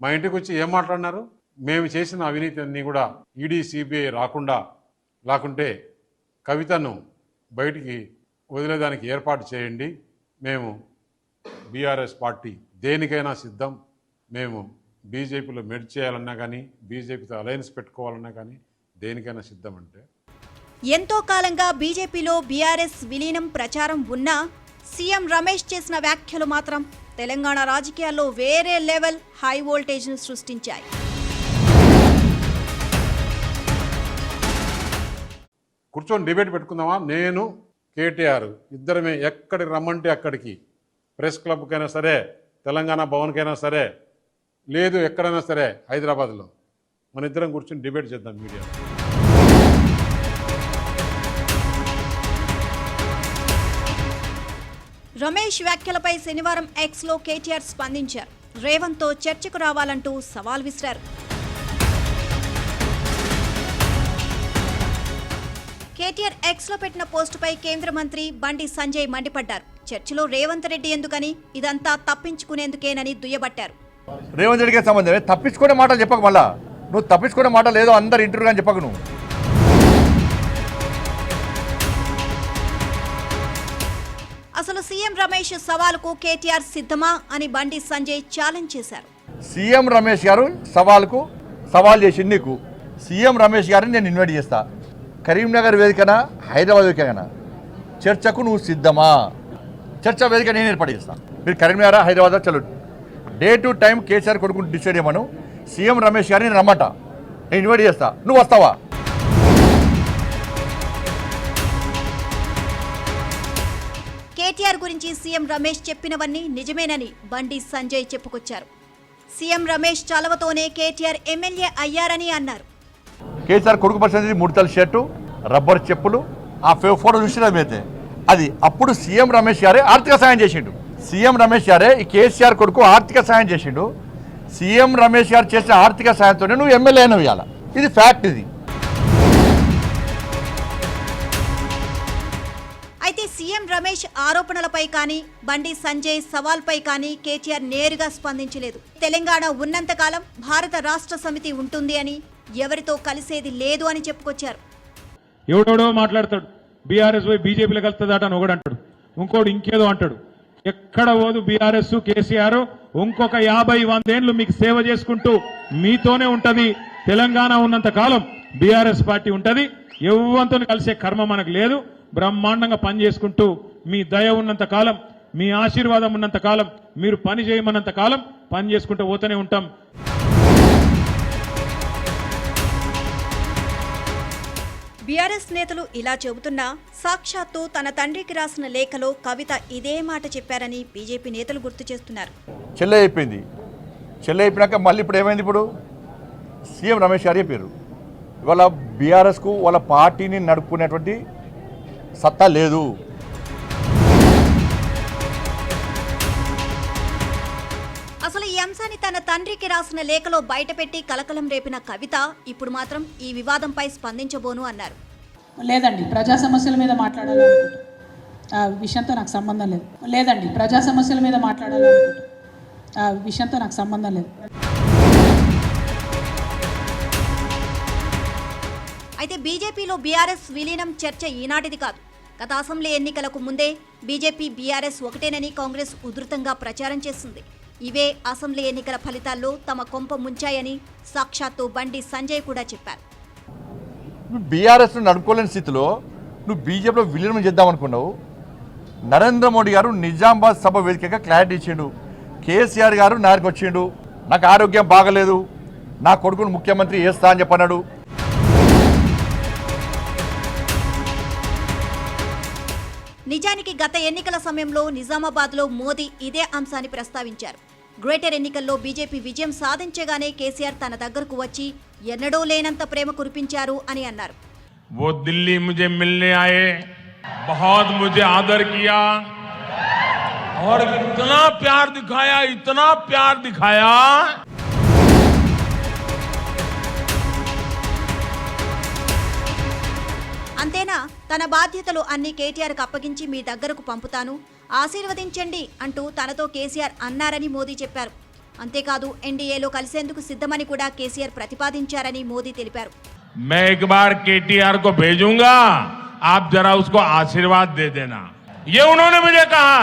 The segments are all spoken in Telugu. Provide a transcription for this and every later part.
మా ఇంటికి వచ్చి ఏం మాట్లాడినారు? మేము చేసిన అవినీతి అన్నీ కూడా ఈడీ సిబిఐ లేకుంటే కవితను బయటికి వదిలేదానికి ఏర్పాటు చేయండి. మేము బీఆర్ఎస్ పార్టీ దేనికైనా సిద్ధం. మేము బీజేపీలో మెర్జ్ చేయాలన్నా కానీ, బీజేపీతో అలయన్స్ పెట్టుకోవాలన్నా కానీ దేనికైనా సిద్ధం అంటే. ఎంతో కాలంగా బీజేపీలో బీఆర్ఎస్ విలీనం ప్రచారం ఉన్నా సీఎం రమేష్ చేసిన వ్యాఖ్యలు మాత్రం తెలంగాణ రాజకీయాల్లో వేరే లెవెల్ హై వోల్టేజ్ను సృష్టించాయి. కూర్చొని డిబేట్ పెట్టుకుందామా? నేను కేటీఆర్ ఇద్దరమే ఎక్కడికి రమ్మంటే అక్కడికి, ప్రెస్ క్లబ్కైనా సరే, తెలంగాణ భవన్కైనా సరే, లేదు ఎక్కడైనా సరే హైదరాబాద్లో మన ఇద్దరం కూర్చొని డిబేట్ చేద్దాం మీడియా. రమేష్ వ్యాఖ్యలపై శనివారం ఎక్స్లో కేటీఆర్ స్పందించారు. రేవంత్తో చర్చకు రావాలంటూ సవాల్ విసిరారు. కేటీఆర్ ఎక్స్లో పెట్టిన పోస్టుపై కేంద్ర మంత్రి బండి సంజయ్ మండిపడ్డారు. చర్చలో రేవంత్ రెడ్డి ఎందుకని, ఇదంతా తప్పించుకునేందుకేనని దుయ్యబట్టారు. రేవంత్ రెడ్డికి సంబంధమే, తప్పించుకునే మాటలు చెప్పక, మళ్ళా నువ్వు తప్పించుకునే మాట లేదో అందరు ఇంటర్వ్యూ అని చెప్పకు. నువ్వు అసలు సీఎం రమేష్ సవాలుకు కేటీఆర్ సిద్ధమా అని బండి సంజయ్ ఛాలెంజ్ చేశారు. సీఎం రమేష్ గారు సవాల్ చేసింది నీకు. సీఎం రమేష్ గారిని నేను ఇన్వైట్ చేస్తా. కరీంనగర్ వేదికనా, హైదరాబాద్ వేదికనా, చర్చకు నువ్వు సిద్ధమా? చర్చా వేదిక నేను ఏర్పాటు చేస్తాను. మీరు కరీంనగర్, హైదరాబాద్ చలో డే టు టైం కేసీఆర్ కొడుకుని డిసైడ్ చేయమను. సీఎం రమేష్ గారిని రమ్మట, నేను ఇన్వైట్ చేస్తా. నువ్వు వస్తావా? కేటీఆర్ గురించి సీఎం రమేష్ చెప్పినవన్నీ నిజమేనని బండి సంజయ్ చెప్పుకొచ్చారు. సీఎం రమేష్ చలవతోనే కేటీఆర్ ఎమ్మెల్యే అయ్యారని అన్నారు. కేసీఆర్ కొడుకు పరిస్థితి 3 తల షర్టు, రబ్బర్ చెప్పులు, ఆ ఫోటో చూసినమైతే అది అప్పుడు సీఎం రమేష్ గారే ఆర్థిక సాయం చేసిండు. సీఎం రమేష్ గారే ఈ కేసీఆర్ కొడుకు ఆర్థిక సాయం చేసిండు. సీఎం రమేష్ గారు చేసిన ఆర్థిక సాయంతోనే నువ్వు ఎమ్మెల్యే అయినవు. ఇవాళ ఇది ఫ్యాక్ట్. ఇది అయితే సీఎం రమేష్ ఆరోపణలపై కానీ, బండి సంజయ్ సవాల్పై కానీ కేటీఆర్ నేరుగా స్పందించలేదు. తెలంగాణ ఉన్నంతకాలం భారత రాష్ట్ర సమితి ఉంటుంది అని, ఎవరితో కలిసేది లేదు అని చెప్పుకొచ్చారు. ఎవడోడో మాట్లాడతాడు, బీఆర్ఎస్ పోయి బీజేపీలో కలుస్తుందట అని ఒకడు అంటాడు, ఇంకోటి ఇంకేదో అంటాడు. ఎక్కడ పోదు బీఆర్ఎస్ కేసీఆర్ ఇంకొక 50-100 ఏళ్ళు మీకు సేవ చేసుకుంటూ మీతోనే ఉంటది. తెలంగాణ ఉన్నంత కాలం బీఆర్ఎస్ పార్టీ ఉంటది. ఎవరితో కలిసే కర్మ మనకు లేదు. బ్రహ్మాండంగా పని చేసుకుంటూ, మీ దయ ఉన్నంత కాలం, మీ ఆశీర్వాదం ఉన్నంత కాలం, మీరు పని చేయమన్నంత కాలం పని చేసుకుంటూ పోతూనే ఉంటాం. బీఆర్ఎస్ నేతలు ఇలా చెబుతున్నా సాక్షాత్తు తన తండ్రికి రాసిన లేఖలో కవిత ఇదే మాట చెప్పారని బీజేపీ నేతలు గుర్తు చేస్తున్నారు. చెల్లె అయిపోయినాక మళ్ళీ ఇప్పుడు ఏమైంది? ఇప్పుడు సీఎం రమేష్ గారు చెప్పారు, ఇవాళ బీఆర్ఎస్కు వాళ్ళ పార్టీని నడుపుకునేటువంటి సత్తా లేదు. అసలు ఈ అంశాన్ని తన తండ్రికి రాసిన లేఖలో బయటపెట్టి కలకలం రేపిన కవిత ఇప్పుడు మాత్రం ఈ వివాదంపై స్పందించబోను అన్నారు. లేదండి, ప్రజా సమస్యల మీద మాట్లాడాలనుకుంటా, ఆ విషయంతో నాకు సంబంధం లేదు. లేదండి, ప్రజా సమస్యల మీద మాట్లాడాలనుకుంటా, ఆ విషయంతో నాకు సంబంధం లేదు. అయితే బీజేపీలో బీఆర్ఎస్ విలీనం చర్చ ఈనాటిది కాదు. గత అసెంబ్లీ ఎన్నికలకు ముందే బీజేపీ బీఆర్ఎస్ ఒకటేనని కాంగ్రెస్ ఉధృతంగా ప్రచారం చేసింది. ఇవే అసెంబ్లీ ఎన్నికల ఫలితాల్లో తమ కొంప ముంచాయని సాక్షాత్తు బండి సంజయ్ కూడా చెప్పారు. బీఆర్ఎస్ నడుపుకోలేని స్థితిలో నువ్వు బీజేపీలో విలీనం చేద్దామనుకున్నావు. నరేంద్ర మోడీ గారు నిజామాబాద్ సభ వేదికగా క్లారిటీ ఇచ్చిండు. కేసీఆర్ గారు నారికి వచ్చిండు, నాకు ఆరోగ్యం బాగలేదు, నా కొడుకును ముఖ్యమంత్రి చేస్తా అని చెప్పన్నాడు. నిజానికి గత ఎన్నికల సమయంలో నిజామాబాద్లో మోదీ ఇదే అంశాన్ని ప్రస్తావించారు. గ్రేటర్ ఎన్నికల్లో బీజేపీ విజయం సాధించగానే కేసీఆర్ తన దగ్గరకు వచ్చి ఎన్నడూ లేనంత ప్రేమ కురిపించారు అని అన్నారు. वो दिल्ली मुझे मिलने आए, बहुत मुझे आदर किया और इतना प्यार दिखाया అంతేనా, తన బాధ్యతలు అన్ని కేటీఆర్కు అప్పగించి మీ దగ్గరకు పంపుతాను, ఆశీర్వదించండి అంటూ తనతో కేసీఆర్ అన్నారని మోదీ చెప్పారు. అంతేకాదు ఎన్డీఏలో కలిసేందుకు సిద్ధమని కూడా కేసీఆర్ ప్రతిపాదించారని మోదీ తెలిపారు. मैं एक बार केटीआर को भेजूंगा, आप जरा उसको आशीर्वाद दे देना, ये उन्होंने मुझे कहा.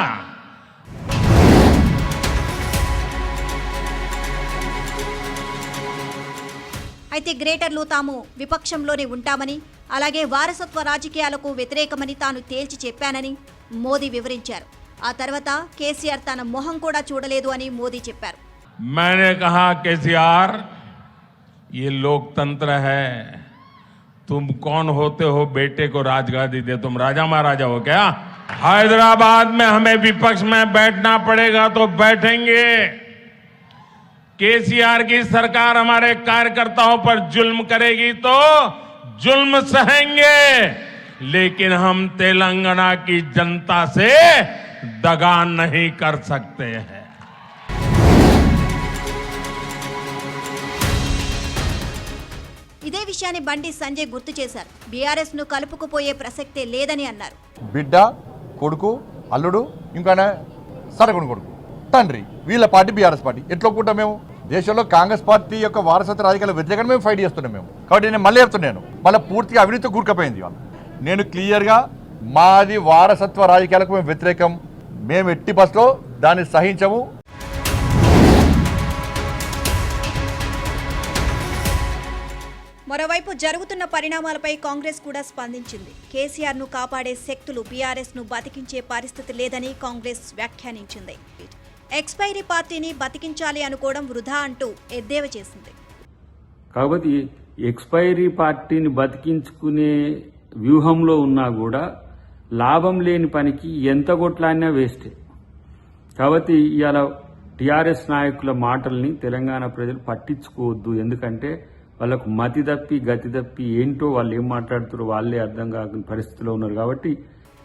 అయితే గ్రేటర్లో తాము విపక్షంలోనే ఉంటామని, అలాగే వారసత్వ రాజకీయాలకు వ్యతిరేకమని తాను తేల్చి చెప్పానని మోదీ వివరించారు. ఆ తర్వాత కేసీఆర్ తన మొహం కూడా చూడలేదు అని మోదీ చెప్పారు. मैंने कहा केसीआर, ये लोकतंत्र है, तुम कौन होते हो बेटे को राजगादी दे, तुम राजा महाराजा हो क्या? हैदराबाद में हमें विपक्ष में बैठना पड़ेगा तो बैठेंगे. केसीआर की सरकार हमारे कार्यकर्ताओं पर जुल्म करेगी तो जुल्म सहेंगे, लेकिन हम तेलंगाना की जनता से दगा नहीं कर सकते हैं. ఇదే విషయాన్ని బండి సంజయ్ గుర్తు చేశారు. బీఆర్ఎస్ ను కలుపుకుపోయే ప్రసక్తే లేదని అన్నారు. బిడ్డ, కొడుకు, అల్లుడు, ఇంకా సరకుని కొడుకు, తండ్రి, వీళ్ళ పార్టీ బీఆర్ఎస్ పార్టీ ఎట్లా ఒప్పుకుంటాం మేము? దేశంలో కాంగ్రెస్ పార్టీ యొక్క వారసత్వ రాజకీయాల వ్యతిరేకంగా మేము ఫైట్ చేస్తున్నాం మేము. కాబట్టి నేను మళ్ళీ చెప్తున్నాను, మళ్ళీ పూర్తిగా అవినీతితో కూరుకుపోయింది వాళ్ళు. నేను క్లియర్గా మాది వారసత్వ రాజకీయాలకు మేము వ్యతిరేకం, మేము ఎట్టి బస్లో దాన్ని సహించము. మరోవైపు జరుగుతున్న పరిణామాలపై కాంగ్రెస్ కూడా స్పందించింది. కేసీఆర్ ను కాపాడే శక్తులు బీఆర్ఎస్ ను బతికించే పరిస్థితి లేదని కాంగ్రెస్ వ్యాఖ్యానించింది. ఎక్స్పైరీ పార్టీని బతికించాలి అనుకోవడం వృధా అంటూ ఎద్దేవా చేసింది. కాబట్టి ఎక్స్పైరీ పార్టీని బతికించుకునే వ్యూహంలో ఉన్నా కూడా లాభం లేని పనికి ఎంత కొట్లాడినా వేస్టే. కాబట్టి ఇవాళ టీఆర్ఎస్ నాయకుల మాటల్ని తెలంగాణ ప్రజలు పట్టించుకోవద్దు. ఎందుకంటే వాళ్ళకు మతి తప్పి గతి తప్పి ఏంటో వాళ్ళు ఏం మాట్లాడుతారో వాళ్ళే అర్థం కాని పరిస్థితిలో ఉన్నారు. కాబట్టి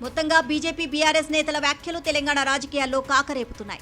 మొత్తంగా బీజేపీ బీఆర్ఎస్ నేతల వ్యాఖ్యలు తెలంగాణ రాజకీయాల్లో కాకరేపుతున్నాయి.